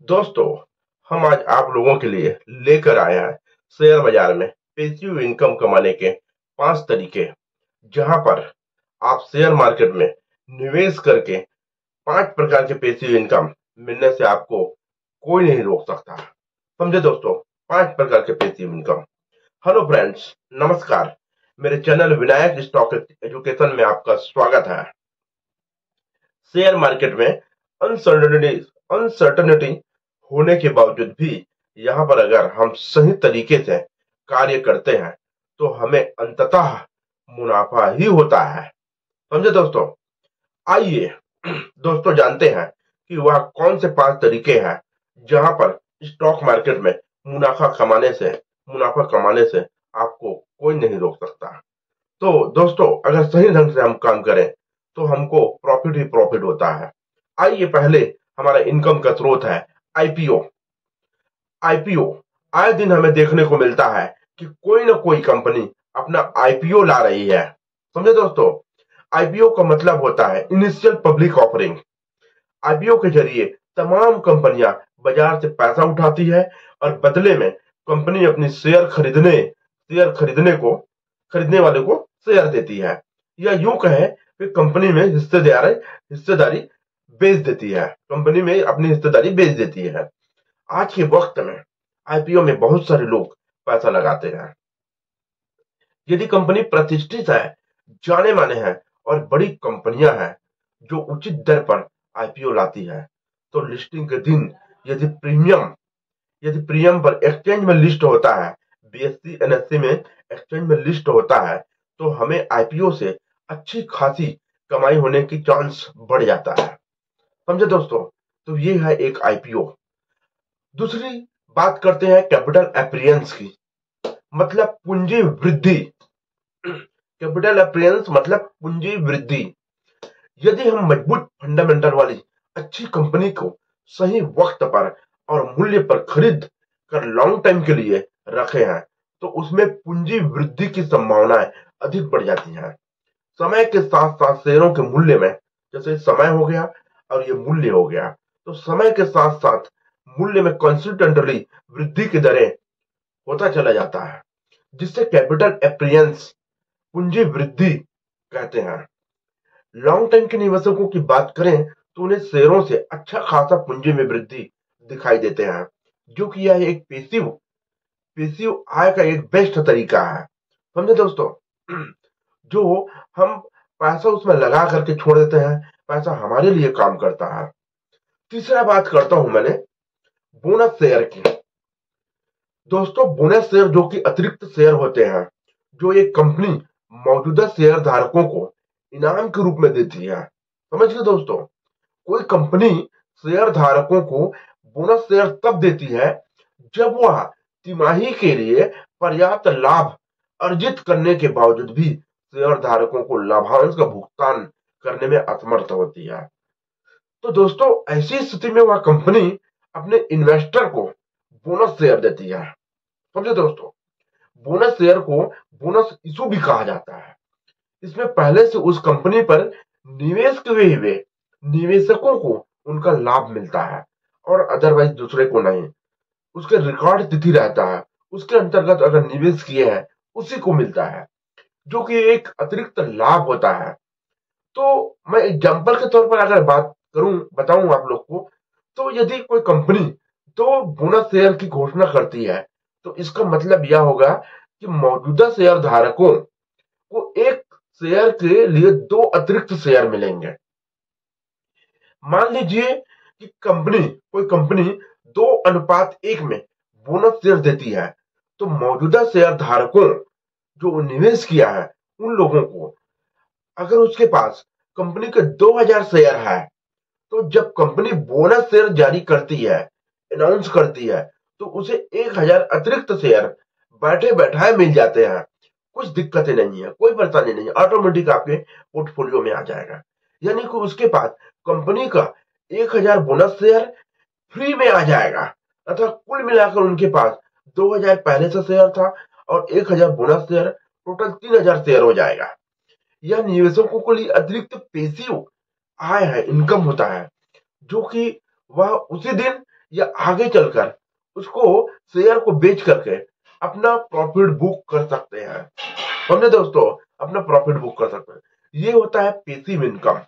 दोस्तों, हम आज आप लोगों के लिए लेकर आए हैं शेयर बाजार में पैसिव इनकम कमाने के 5 तरीके। जहां पर आप शेयर मार्केट में निवेश करके 5 प्रकार के पैसिव इनकम मिलने से आपको कोई नहीं रोक सकता। समझे दोस्तों, 5 प्रकार के पैसिव इनकम। हेलो फ्रेंड्स, नमस्कार। मेरे चैनल विनायक स्टॉक एजुकेशन में आपका स्वागत है। शेयर मार्केट में अनसर्टनिटी होने के बावजूद भी यहाँ पर अगर हम सही तरीके से कार्य करते हैं तो हमें अंततः मुनाफा ही होता है। समझे दोस्तों। आइए दोस्तों जानते हैं कि वह कौन से 5 तरीके हैं जहां पर स्टॉक मार्केट में मुनाफा कमाने से आपको कोई नहीं रोक सकता। तो दोस्तों, अगर सही ढंग से हम काम करें तो हमको प्रॉफिट ही प्रॉफिट होता है। आइए पहले हमारा इनकम का स्रोत है आईपीओ। आईपीओ आए दिन हमें देखने को मिलता है कि कोई ना कोई कंपनी अपना आईपीओ ला रही है। समझे दोस्तों, आईपीओ का मतलब होता है इनिशियल पब्लिक ऑफरिंग। आईपीओ के जरिए तमाम कंपनियां बाजार से पैसा उठाती है और बदले में कंपनी अपनी खरीदने वाले को शेयर देती है, या यूं कहें कि कंपनी में हिस्सेदारी बेच देती है, कंपनी में अपनी हिस्सेदारी बेच देती है। आज के वक्त में आईपीओ में बहुत सारे लोग पैसा लगाते हैं। यदि कंपनी प्रतिष्ठित है, जाने माने हैं और बड़ी कंपनियां हैं जो उचित दर पर आईपीओ लाती है, तो लिस्टिंग के दिन यदि प्रीमियम पर एक्सचेंज में लिस्ट होता है, बीएससी एनएससी में एक्सचेंज में लिस्ट होता है, तो हमें आईपीओ से अच्छी खासी कमाई होने की चांस बढ़ जाता है। समझे दोस्तों। तो ये है एक आईपीओ। दूसरी बात करते हैं कैपिटल अप्रियंस की, मतलब पूंजी वृद्धि। कैपिटल अप्रियंस मतलब पूंजी वृद्धि। यदि हम मजबूत फंडामेंटल वाली अच्छी कंपनी को सही वक्त पर और मूल्य पर खरीद कर लॉन्ग टाइम के लिए रखे हैं तो उसमें पूंजी वृद्धि की संभावनाएं अधिक बढ़ जाती हैं। समय के साथ साथ शेयरों के मूल्य में, जैसे समय हो गया और ये मूल्य हो गया, तो समय के साथ साथ मूल्य में कंसिस्टेंटली वृद्धि की दरें होता चला जाता है, जिससे कैपिटल अप्रियंस पूंजी वृद्धि कहते हैं। लॉन्ग टाइम के निवेशकों की बात करें तो उन्हें शेयरों से अच्छा खासा पूंजी में वृद्धि दिखाई देते हैं, जो कि यह एक पेसिव आय का एक बेस्ट तरीका है। समझे दोस्तों। जो हम पैसा उसमें लगा करके छोड़ देते हैं, पैसा हमारे लिए काम करता है। तीसरा बात करता हूं मैंने बोनस शेयर की। दोस्तों, बोनस शेयर जो कि अतिरिक्त शेयर होते हैं जो एक कंपनी मौजूदा शेयर धारकों को इनाम के रूप में देती है। समझ गए दोस्तों। कोई कंपनी शेयर धारकों को बोनस शेयर तब देती है जब वह तिमाही के लिए पर्याप्त लाभ अर्जित करने के बावजूद भी शेयर धारकों को लाभांश का भुगतान करने में असमर्थ होती है। तो दोस्तों, ऐसी स्थिति में वह कंपनी अपने इन्वेस्टर को बोनस शेयर देती है। समझे दोस्तों। बोनस शेयर को बोनस इशू भी कहा जाता है। इसमें पहले से उस कंपनी पर निवेश किए हुए निवेशकों को उनका लाभ मिलता है और अदरवाइज दूसरे को नहीं। उसके रिकॉर्ड तिथि रहता है, उसके अंतर्गत अगर निवेश किए हैं उसी को मिलता है, जो कि एक अतिरिक्त लाभ होता है। तो मैं एग्जांपल के तौर पर अगर बताऊं आप लोग को, तो यदि कोई कंपनी तो बोनस शेयर की घोषणा करती है तो इसका मतलब यह होगा कि मौजूदा शेयर धारकों को एक शेयर के लिए 2 अतिरिक्त शेयर मिलेंगे। मान लीजिए कि कोई कंपनी 2:1 में बोनस शेयर देती है, तो मौजूदा शेयर धारकों जो निवेश किया है उन लोगों को, अगर उसके पास कंपनी के 2000 शेयर है, तो जब कंपनी बोनस शेयर जारी करती है, अनाउंस करती है, तो उसे 1000 अतिरिक्त शेयर बैठे बैठाए मिल जाते हैं। कुछ दिक्कतें नहीं है, कोई परेशानी नहीं है, ऑटोमेटिक आपके पोर्टफोलियो में आ जाएगा। यानी कि उसके पास कंपनी का 1000 बोनस शेयर फ्री में आ जाएगा, अतः कुल मिलाकर उनके पास 2000 पहले से शेयर था और 1000 बोनस शेयर, टोटल 3000 शेयर हो जाएगा। यह निवेशकों के लिए अतिरिक्त पैसिव आय है, इनकम होता है, जो कि वह उसी दिन या आगे चलकर उसको शेयर को बेच करके अपना प्रॉफिट बुक कर सकते हैं। समझे दोस्तों, अपना प्रॉफिट बुक कर सकते हैं। ये होता है पैसिव इनकम।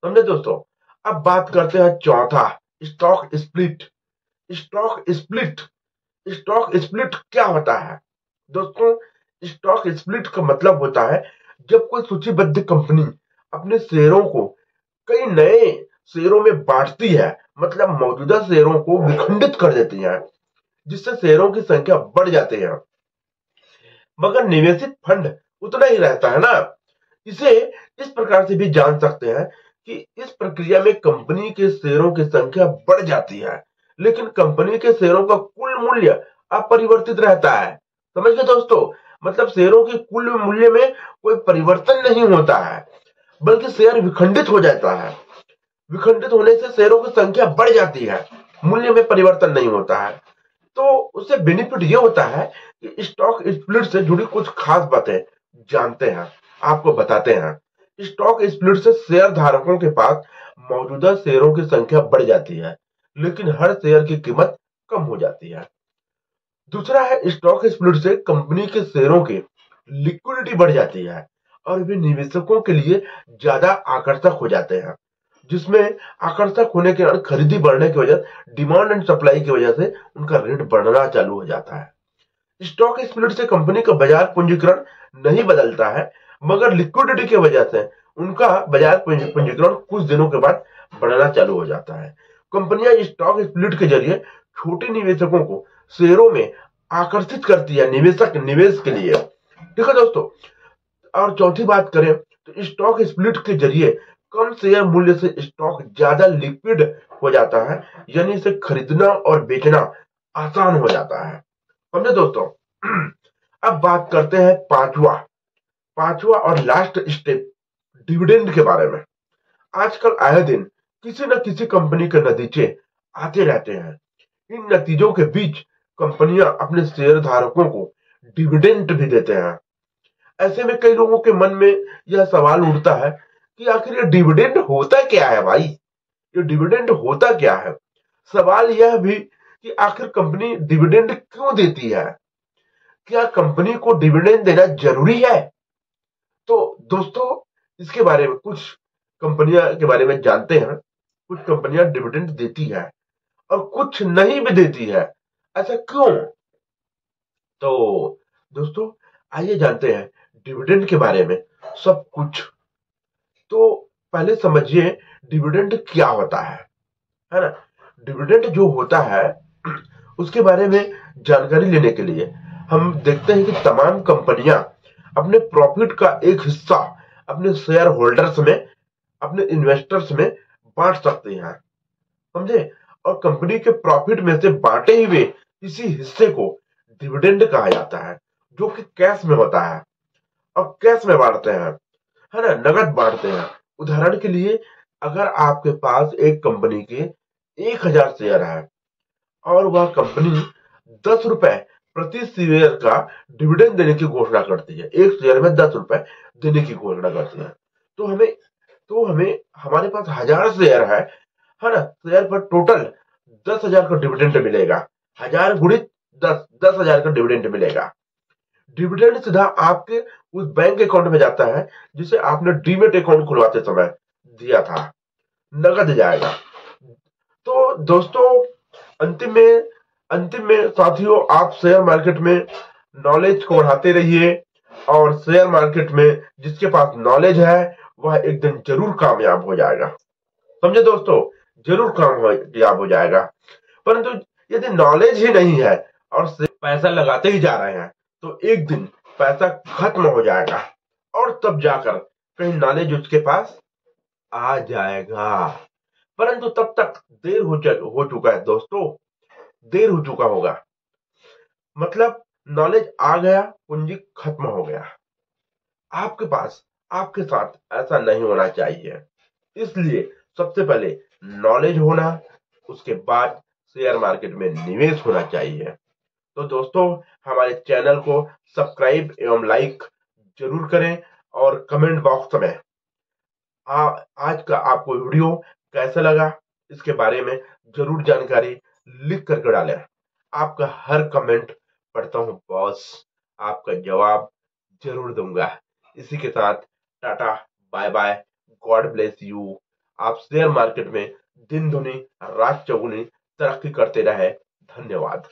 समझे दोस्तों। अब बात करते हैं चौथा, stock split. Stock split, stock split क्या होता है दोस्तों? स्टॉक स्प्लिट का मतलब होता है जब कोई सूचीबद्ध कंपनी अपने शेयरों को कई नए शेयरों में बांटती है, मतलब मौजूदा शेयरों को विखंडित कर देती है, जिससे शेयरों की संख्या बढ़ जाती है, मगर निवेशित फंड उतना ही रहता है ना। इसे इस प्रकार से भी जान सकते हैं कि इस प्रक्रिया में कंपनी के शेयरों की संख्या बढ़ जाती है, लेकिन कंपनी के शेयरों का कुल मूल्य अपरिवर्तित रहता है। समझ गए दोस्तों, मतलब शेयरों के कुल मूल्य में कोई परिवर्तन नहीं होता है, बल्कि शेयर विखंडित हो जाता है। विखंडित होने से शेयरों की संख्या बढ़ जाती है, मूल्य में परिवर्तन नहीं होता है। तो उससे बेनिफिट ये होता है कि स्टॉक स्प्लिट से जुड़ी कुछ खास बातें जानते हैं, आपको बताते हैं। स्टॉक स्प्लिट से शेयर धारकों के पास मौजूदा शेयरों की संख्या बढ़ जाती है, लेकिन हर शेयर की कीमत कम हो जाती है। दूसरा है, स्टॉक स्प्लिट से कंपनी के शेयरों की लिक्विडिटी बढ़ जाती है और वे निवेशकों के लिए ज्यादा आकर्षक हो जाते हैं, जिसमें आकर्षक होने के कारण खरीदी बढ़ने की वजह, डिमांड एंड सप्लाई की वजह से उनका रेट बढ़ना चालू हो जाता है। स्टॉक स्प्लिट से कंपनी का बाजार पूंजीकरण नहीं बदलता है, मगर लिक्विडिटी की वजह से उनका बाजार पूंजीकरण कुछ दिनों के बाद बढ़ना चालू हो जाता है। कंपनियां स्टॉक स्प्लिट के जरिए छोटे निवेशकों को शेयरों में आकर्षित करती है, निवेश के लिए। ठीक है दोस्तों। और चौथी बात करें तो स्टॉक स्प्लिट के जरिए कम शेयर मूल्य से स्टॉक ज्यादा लिक्विड हो जाता है, यानी इसे खरीदना और बेचना आसान हो जाता है। समझे दोस्तों। अब बात करते हैं पांचवा, पांचवा और लास्ट स्टेप, डिविडेंड के बारे में। आजकल आए दिन किसी न किसी कंपनी के नतीजे आते रहते हैं। इन नतीजों के बीच कंपनियां अपने शेयर धारकों को डिविडेंड भी देते हैं। ऐसे में कई लोगों के मन में यह सवाल उठता है कि आखिर ये डिविडेंड होता क्या है भाई? ये डिविडेंड होता क्या है? सवाल यह भी कि आखिर कंपनी डिविडेंड क्यों देती है? क्या कंपनी को डिविडेंड देना जरूरी है? तो दोस्तों, इसके बारे में कुछ कंपनियां के बारे में जानते हैं। कुछ कंपनियां डिविडेंड देती है और कुछ नहीं भी देती है। ऐसा क्यों? तो दोस्तों, आइए जानते हैं डिविडेंड के बारे में सब कुछ। तो पहले समझिए डिविडेंड क्या होता है ना। डिविडेंड जो होता है उसके बारे में जानकारी लेने के लिए हम देखते हैं कि तमाम कंपनियां अपने प्रॉफिट का एक हिस्सा अपने शेयर होल्डर्स में, अपने इन्वेस्टर्स में बांट सकती हैं। समझे। और कंपनी के प्रॉफिट में से बांटे हुए इसी हिस्से को डिविडेंड कहा जाता है, जो कि कैश में होता है और कैश में बांटते हैं, है ना, नगद बांटते हैं। उदाहरण के लिए, अगर आपके पास एक कंपनी के 1000 शेयर है और वह कंपनी 10 रुपए प्रति शेयर का डिविडेंड देने की घोषणा करती है, एक शेयर में 10 रुपए देने की घोषणा करती है, तो हमें हमारे पास 1000 शेयर है ना, शेयर पर टोटल 10,000 का डिविडेंड मिलेगा। 1000 गुणित 10, 10,000 का डिविडेंड मिलेगा। डिविडेंड सीधा आपके उस बैंक अकाउंट में जाता है जिसे आपने डीमेट अकाउंट खुलवाते समय दिया था, नगद जाएगा। तो दोस्तों, अंतिम में साथियों, आप शेयर मार्केट में नॉलेज को बढ़ाते रहिए और शेयर मार्केट में जिसके पास नॉलेज है वह एक दिन जरूर कामयाब हो जाएगा। समझे दोस्तों, जरूर कामयाब हो जाएगा। परंतु यदि नॉलेज ही नहीं है और पैसा लगाते ही जा रहे हैं तो एक दिन पैसा खत्म हो जाएगा और तब जाकर कहीं नॉलेज उसके पास आ जाएगा। परंतु तब तक देर हो चुका है दोस्तों, देर हो चुका होगा। मतलब नॉलेज आ गया, पूंजी खत्म हो गया। आपके पास, आपके साथ ऐसा नहीं होना चाहिए। इसलिए सबसे पहले नॉलेज होना, उसके बाद शेयर मार्केट में निवेश होना चाहिए। तो दोस्तों, हमारे चैनल को सब्सक्राइब एवं लाइक जरूर करें और कमेंट बॉक्स में आज का आपको वीडियो कैसा लगा इसके बारे में जरूर जानकारी लिख करके डालें। आपका हर कमेंट पढ़ता हूँ बॉस, आपका जवाब जरूर दूंगा। इसी के साथ tata, bye bye, God bless you. आप शेयर मार्केट में दिन दुनी रात चौगुनी तरक्की करते रहे। धन्यवाद।